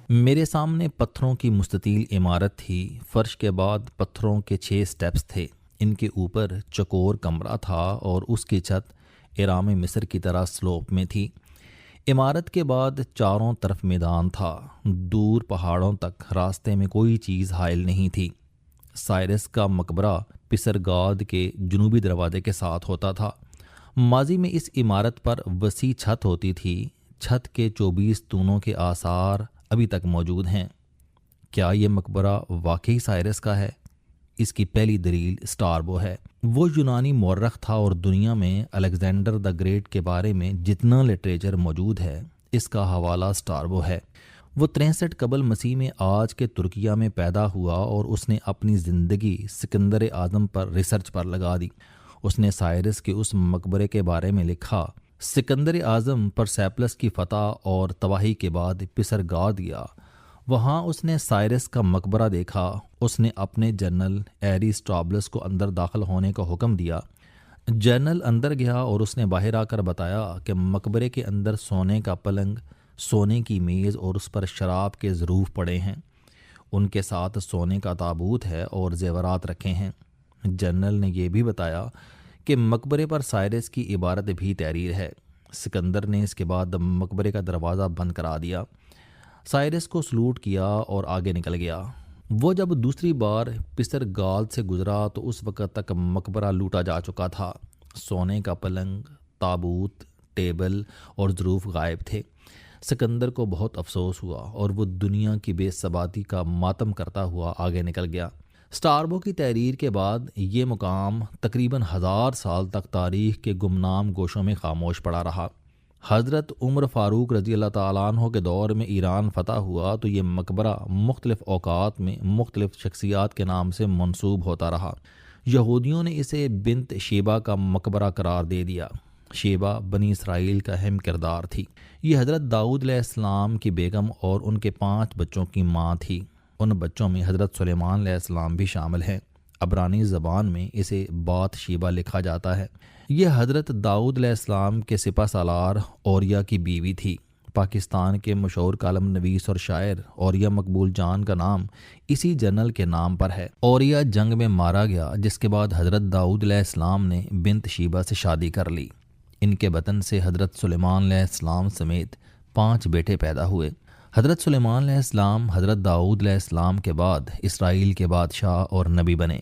میرے سامنے پتھروں کی مستطیل عمارت تھی، فرش کے بعد پتھروں کے 6 سٹیپس تھے، ان کے اوپر چکور کمرہ تھا اور اس کی چھت احرام مصر کی طرح سلوپ میں تھی۔ عمارت کے بعد چاروں طرف میدان تھا، دور پہاڑوں تک راستے میں کوئی چیز حائل نہیں تھی۔ سائرس کا مقبرہ پسرگاد کے جنوبی دروازے کے ساتھ ہوتا تھا۔ ماضی میں اس عمارت پر وسیع چھت ہوتی تھی، چھت کے 24 تونوں کے آثار ابھی تک موجود ہیں۔ کیا یہ مقبرہ واقعی سائرس کا ہے؟ اس کی پہلی دلیل اسٹاربو ہے۔ وہ یونانی مورخ تھا اور دنیا میں الیگزینڈر دا گریٹ کے بارے میں جتنا لٹریچر موجود ہے اس کا حوالہ اسٹاربو ہے۔ وہ 63 قبل مسیح میں آج کے ترکیہ میں پیدا ہوا اور اس نے اپنی زندگی سکندر اعظم پر ریسرچ پر لگا دی۔ اس نے سائرس کے اس مقبرے کے بارے میں لکھا۔ سکندر اعظم پرسیپلس کی فتح اور تباہی کے بعد پسرگاد گیا، وہاں اس نے سائرس کا مقبرہ دیکھا۔ اس نے اپنے جنرل ایریسٹابلس کو اندر داخل ہونے کا حکم دیا۔ جنرل اندر گیا اور اس نے باہر آ کر بتایا کہ مقبرے کے اندر سونے کا پلنگ، سونے کی میز اور اس پر شراب کے ظروف پڑے ہیں، ان کے ساتھ سونے کا تابوت ہے اور زیورات رکھے ہیں۔ جنرل نے یہ بھی بتایا کہ مقبرے پر سائرس کی عبارت بھی تحریر ہے۔ سکندر نے اس کے بعد مقبرے کا دروازہ بند کرا دیا، سائرس کو سلوٹ کیا اور آگے نکل گیا۔ وہ جب دوسری بار پسرگاد سے گزرا تو اس وقت تک مقبرہ لوٹا جا چکا تھا۔ سونے کا پلنگ، تابوت، ٹیبل اور ظروف غائب تھے۔ سکندر کو بہت افسوس ہوا اور وہ دنیا کی بے ثباتی کا ماتم کرتا ہوا آگے نکل گیا۔ اسٹاربو کی تحریر کے بعد یہ مقام تقریباً 1000 سال تک تاریخ کے گمنام گوشوں میں خاموش پڑا رہا۔ حضرت عمر فاروق رضی اللہ تعالیٰ عنہ کے دور میں ایران فتح ہوا تو یہ مقبرہ مختلف اوقات میں مختلف شخصیات کے نام سے منسوب ہوتا رہا۔ یہودیوں نے اسے بنت شیبہ کا مقبرہ قرار دے دیا۔ شیبہ بنی اسرائیل کا اہم کردار تھی۔ یہ حضرت داؤد علیہ السلام کی بیگم اور ان کے 5 بچوں کی ماں تھی۔ ان بچوں میں حضرت سلیمان علیہ السلام بھی شامل ہیں۔ عبرانی زبان میں اسے بات شیبہ لکھا جاتا ہے۔ یہ حضرت داؤد علیہ السلام کے سپہ سالار اوریا کی بیوی تھی۔ پاکستان کے مشہور کالم نویس اور شاعر اوریا مقبول جان کا نام اسی جنرل کے نام پر ہے۔ اوریا جنگ میں مارا گیا، جس کے بعد حضرت داؤد علیہ السلام نے بنت شیبہ سے شادی کر لی۔ ان کے بطن سے حضرت سلیمان علیہ السلام سمیت 5 بیٹے پیدا ہوئے۔ حضرت سلیمان علیہ السلام حضرت داؤد علیہ السلام کے بعد اسرائیل کے بادشاہ اور نبی بنے۔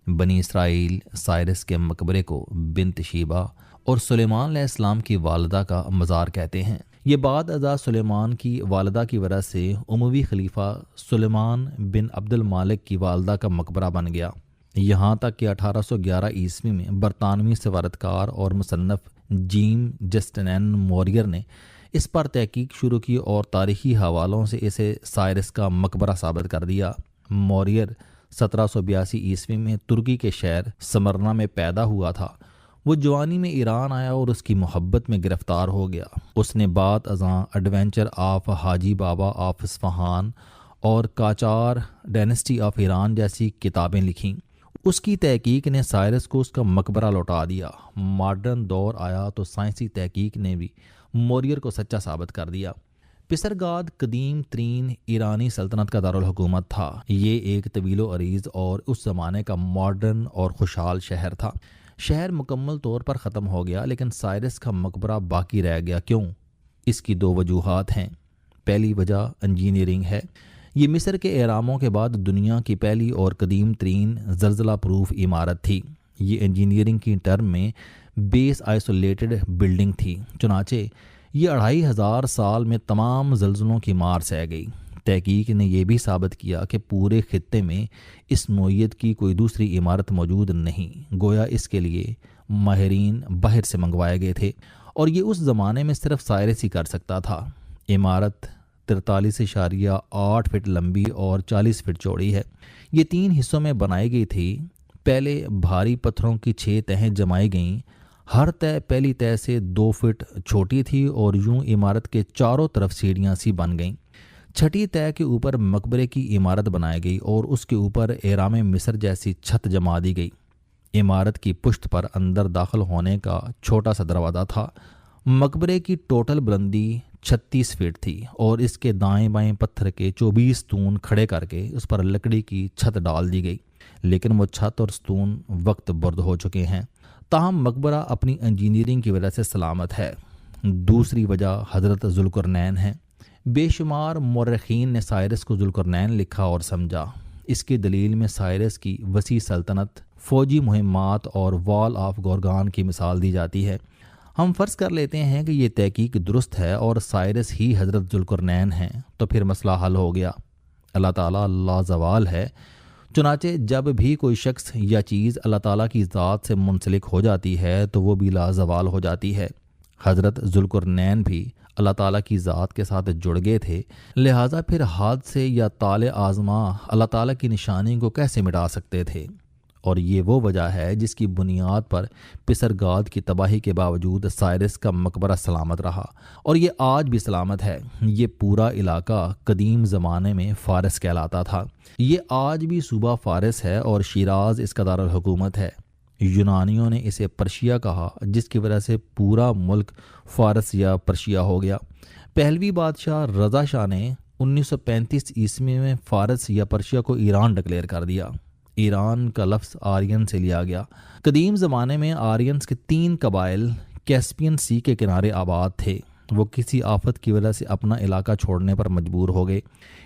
بنی اسرائیل سائرس کے مقبرے کو بنت شیبہ اور سلیمان علیہ السلام کی والدہ کا مزار کہتے ہیں۔ یہ بعد ازاں سلیمان کی والدہ کی وجہ سے اموی خلیفہ سلیمان بن عبد المالک کی والدہ کا مقبرہ بن گیا، یہاں تک کہ 1811 عیسوی میں برطانوی سفارتکار اور مصنف جیم جسٹنین موریئر نے اس پر تحقیق شروع کی اور تاریخی حوالوں سے اسے سائرس کا مقبرہ ثابت کر دیا۔ موریئر 1782 عیسوی میں ترکی کے شہر سمرنا میں پیدا ہوا تھا۔ وہ جوانی میں ایران آیا اور اس کی محبت میں گرفتار ہو گیا۔ اس نے بعد ازاں ایڈونچر آف حاجی بابا آف اصفہان اور قاجار ڈائنسٹی آف ایران جیسی کتابیں لکھیں۔ اس کی تحقیق نے سائرس کو اس کا مقبرہ لوٹا دیا۔ ماڈرن دور آیا تو سائنسی تحقیق نے بھی موریئر کو سچا ثابت کر دیا۔ پسرگاد قدیم ترین ایرانی سلطنت کا دارالحکومت تھا۔ یہ ایک طویل و عریض اور اس زمانے کا ماڈرن اور خوشحال شہر تھا۔ شہر مکمل طور پر ختم ہو گیا لیکن سائرس کا مقبرہ باقی رہ گیا۔ کیوں؟ اس کی 2 وجوہات ہیں۔ پہلی وجہ انجینئرنگ ہے۔ یہ مصر کے اہراموں کے بعد دنیا کی پہلی اور قدیم ترین زلزلہ پروف عمارت تھی۔ یہ انجینئرنگ کی ٹرم میں بیس آئسولیٹڈ بلڈنگ تھی، چنانچہ یہ 2500 سال میں تمام زلزلوں کی مار سہ گئی۔ تحقیق نے یہ بھی ثابت کیا کہ پورے خطے میں اس نوعیت کی کوئی دوسری عمارت موجود نہیں، گویا اس کے لیے ماہرین باہر سے منگوائے گئے تھے اور یہ اس زمانے میں صرف سائرس ہی کر سکتا تھا۔ عمارت 43.8 فٹ لمبی اور 40 فٹ چوڑی ہے۔ یہ 3 حصوں میں بنائی گئی تھی۔ پہلے بھاری پتھروں کی 6 تہیں جمائی گئیں، ہر تہ پہلی تہ سے 2 فٹ چھوٹی تھی اور یوں عمارت کے چاروں طرف سیڑھیاں سی بن گئیں۔ 6ٹھی تہ کے اوپر مقبرے کی عمارت بنائی گئی اور اس کے اوپر احرام مصر جیسی چھت جما دی گئی۔ عمارت کی پشت پر اندر داخل ہونے کا چھوٹا سا دروازہ تھا۔ مقبرے کی ٹوٹل بلندی 36 فٹ تھی اور اس کے دائیں بائیں پتھر کے 24 ستون کھڑے کر کے اس پر لکڑی کی چھت ڈال دی گئی، لیکن وہ چھت اور ستون وقت برد ہو چکے ہیں۔ تاہم مقبرہ اپنی انجینئرنگ کی وجہ سے سلامت ہے۔ دوسری وجہ حضرت ذوالقرنین ہے۔ بے شمار مورخین نے سائرس کو ذوالقرنین لکھا اور سمجھا۔ اس کی دلیل میں سائرس کی وسیع سلطنت، فوجی مہمات اور وال آف گورگان کی مثال دی جاتی ہے۔ ہم فرض کر لیتے ہیں کہ یہ تحقیق درست ہے اور سائرس ہی حضرت ذوالقرنین ہیں، تو پھر مسئلہ حل ہو گیا۔ اللہ تعالیٰ لازوال ہے، چنانچہ جب بھی کوئی شخص یا چیز اللہ تعالیٰ کی ذات سے منسلک ہو جاتی ہے تو وہ بھی لازوال ہو جاتی ہے۔ حضرت ذوالقرنین بھی اللہ تعالیٰ کی ذات کے ساتھ جڑ گئے تھے، لہٰذا پھر حادثے یا طال آزما اللہ تعالیٰ کی نشانی کو کیسے مٹا سکتے تھے؟ اور یہ وہ وجہ ہے جس کی بنیاد پر پسرگاد کی تباہی کے باوجود سائرس کا مقبرہ سلامت رہا، اور یہ آج بھی سلامت ہے۔ یہ پورا علاقہ قدیم زمانے میں فارس کہلاتا تھا۔ یہ آج بھی صوبہ فارس ہے اور شیراز اس کا دارالحکومت ہے۔ یونانیوں نے اسے پرشیا کہا، جس کی وجہ سے پورا ملک فارس یا پرشیا ہو گیا۔ پہلوی بادشاہ رضا شاہ نے 1935 عیسوی میں فارس یا پرشیا کو ایران ڈکلیئر کر دیا۔ ایران کا لفظ آرین سے لیا گیا۔ قدیم زمانے میں آرینز کے 3 قبائل کیسپین سی کے کنارے آباد تھے۔ وہ کسی آفت کی وجہ سے اپنا علاقہ چھوڑنے پر مجبور ہو گئے۔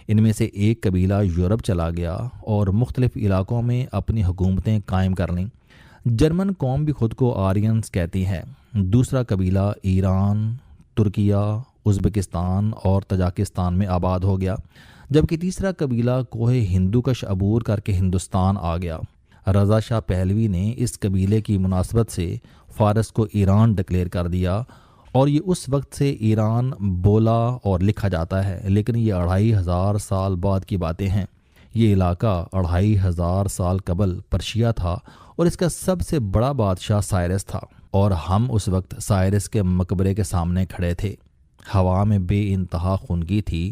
ان میں سے ایک قبیلہ یورپ چلا گیا اور مختلف علاقوں میں اپنی حکومتیں قائم کر لیں۔ جرمن قوم بھی خود کو آرینز کہتی ہے۔ دوسرا قبیلہ ایران، ترکیہ، ازبکستان اور تاجکستان میں آباد ہو گیا، جبکہ تیسرا قبیلہ کوہ ہندوکش عبور کر کے ہندوستان آ گیا۔ رضا شاہ پہلوی نے اس قبیلے کی مناسبت سے فارس کو ایران ڈکلیئر کر دیا، اور یہ اس وقت سے ایران بولا اور لکھا جاتا ہے، لیکن یہ 2500 سال بعد کی باتیں ہیں۔ یہ علاقہ 2500 سال قبل پرشیا تھا اور اس کا سب سے بڑا بادشاہ سائرس تھا، اور ہم اس وقت سائرس کے مقبرے کے سامنے کھڑے تھے۔ ہوا میں بے انتہا خنکی تھی،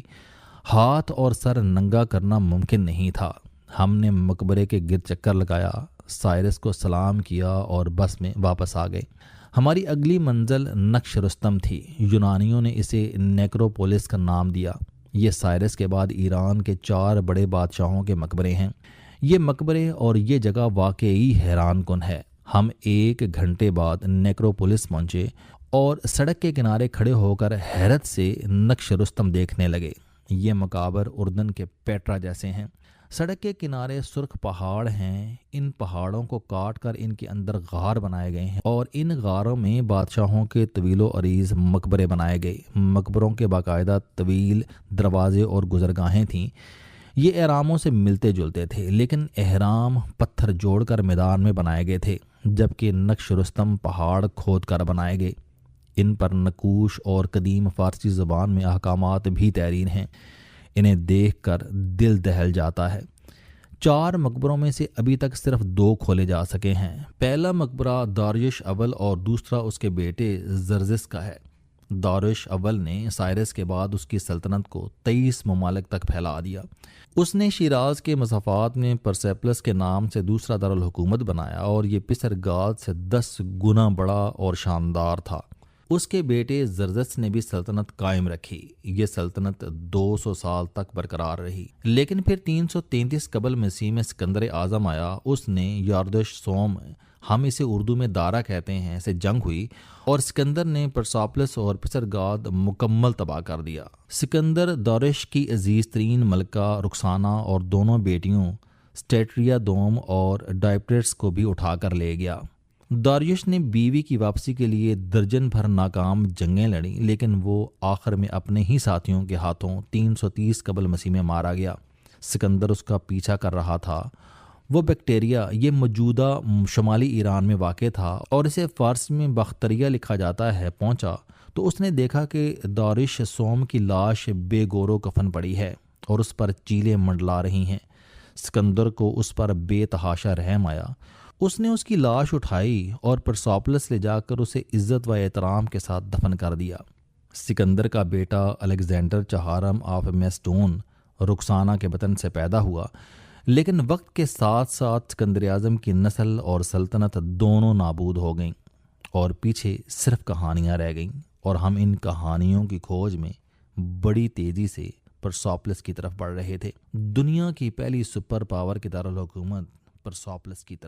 ہاتھ اور سر ننگا کرنا ممکن نہیں تھا۔ ہم نے مقبرے کے گرد چکر لگایا، سائرس کو سلام کیا اور بس میں واپس آ گئے۔ ہماری اگلی منزل نقش رستم تھی۔ یونانیوں نے اسے نیکروپولس کا نام دیا۔ یہ سائرس کے بعد ایران کے 4 بڑے بادشاہوں کے مقبرے ہیں۔ یہ مقبرے اور یہ جگہ واقعی حیران کن ہے۔ ہم 1 گھنٹے بعد نیکروپولس پہنچے اور سڑک کے کنارے کھڑے ہو کر حیرت سے نقش رستم دیکھنے لگے۔ یہ مقابر اردن کے پیٹرا جیسے ہیں۔ سڑک کے کنارے سرخ پہاڑ ہیں۔ ان پہاڑوں کو کاٹ کر ان کے اندر غار بنائے گئے ہیں، اور ان غاروں میں بادشاہوں کے طویل و عریض مقبرے بنائے گئے۔ مقبروں کے باقاعدہ طویل دروازے اور گزرگاہیں تھیں۔ یہ اہراموں سے ملتے جلتے تھے، لیکن اہرام پتھر جوڑ کر میدان میں بنائے گئے تھے، جبکہ نقش رستم پہاڑ کھود کر بنائے گئے۔ ان پر نقوش اور قدیم فارسی زبان میں احکامات بھی تحریر ہیں۔ انہیں دیکھ کر دل دہل جاتا ہے۔ 4 مقبروں میں سے ابھی تک صرف 2 کھولے جا سکے ہیں۔ پہلا مقبرہ داریوش اول اور دوسرا اس کے بیٹے زرزس کا ہے۔ داریوش اول نے سائرس کے بعد اس کی سلطنت کو 23 ممالک تک پھیلا دیا۔ اس نے شیراز کے مسافات میں پرسیپلس کے نام سے دوسرا دارالحکومت بنایا، اور یہ پسرگاد سے 10 گنا بڑا اور شاندار تھا۔ اس کے بیٹے زرزس نے بھی سلطنت قائم رکھی۔ یہ سلطنت 200 سال تک برقرار رہی، لیکن پھر 333 قبل مسیح میں سکندر اعظم آیا۔ اس نے یاردش سوم، ہم اسے اردو میں دارا کہتے ہیں، سے جنگ ہوئی، اور سکندر نے پرساپلس اور پسرگاد مکمل تباہ کر دیا۔ سکندر دارش کی عزیز ترین ملکہ رکسانہ اور دونوں بیٹیوں سٹیٹریا دوم اور ڈائپٹرس کو بھی اٹھا کر لے گیا۔ داریوش نے بیوی کی واپسی کے لیے درجن بھر ناکام جنگیں لڑیں، لیکن وہ آخر میں اپنے ہی ساتھیوں کے ہاتھوں 330 قبل مسیح میں مارا گیا۔ سکندر اس کا پیچھا کر رہا تھا۔ وہ بیکٹیریا، یہ موجودہ شمالی ایران میں واقع تھا اور اسے فارسی میں بختریا لکھا جاتا ہے، پہنچا تو اس نے دیکھا کہ داریوش سوم کی لاش بے گور و کفن پڑی ہے اور اس پر چیلیں منڈلا رہی ہیں۔ سکندر کو اس پر بے تحاشا رحم آیا۔ اس نے اس کی لاش اٹھائی اور پرساپلس لے جا کر اسے عزت و احترام کے ساتھ دفن کر دیا۔ سکندر کا بیٹا الیگزینڈر چہارم آف میسٹون رکسانہ کے وطن سے پیدا ہوا، لیکن وقت کے ساتھ ساتھ سکندر اعظم کی نسل اور سلطنت دونوں نابود ہو گئیں، اور پیچھے صرف کہانیاں رہ گئیں اور ہم ان کہانیوں کی کھوج میں بڑی تیزی سے پرسوپلس کی طرف بڑھ رہے تھے۔ دنیا کی پہلی سپر پاور کے دارالحکومت پرسوپلس کی طرف